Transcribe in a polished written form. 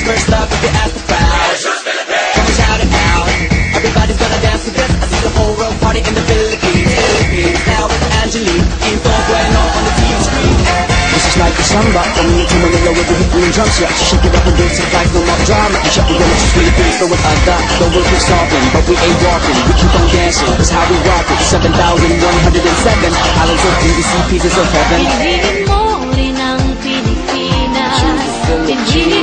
First love, if you ask the crowd, come and shout it out. Everybody's gonna dance to this. I see the whole world party in the Philippines. Now with Angelique, info bueno on the TV screen. This is like a samba, coming into Manila with the hit and drums. Yeah, she shake it up and dance it like no more drama. And shut the window, she's Philippines, so without that, the world keeps talking, but we ain't walking. We keep on dancing, that's how we rock it. 7,107 islands of PVC, pieces of heaven. Piliin mo rin ang Pilipinas. Piliin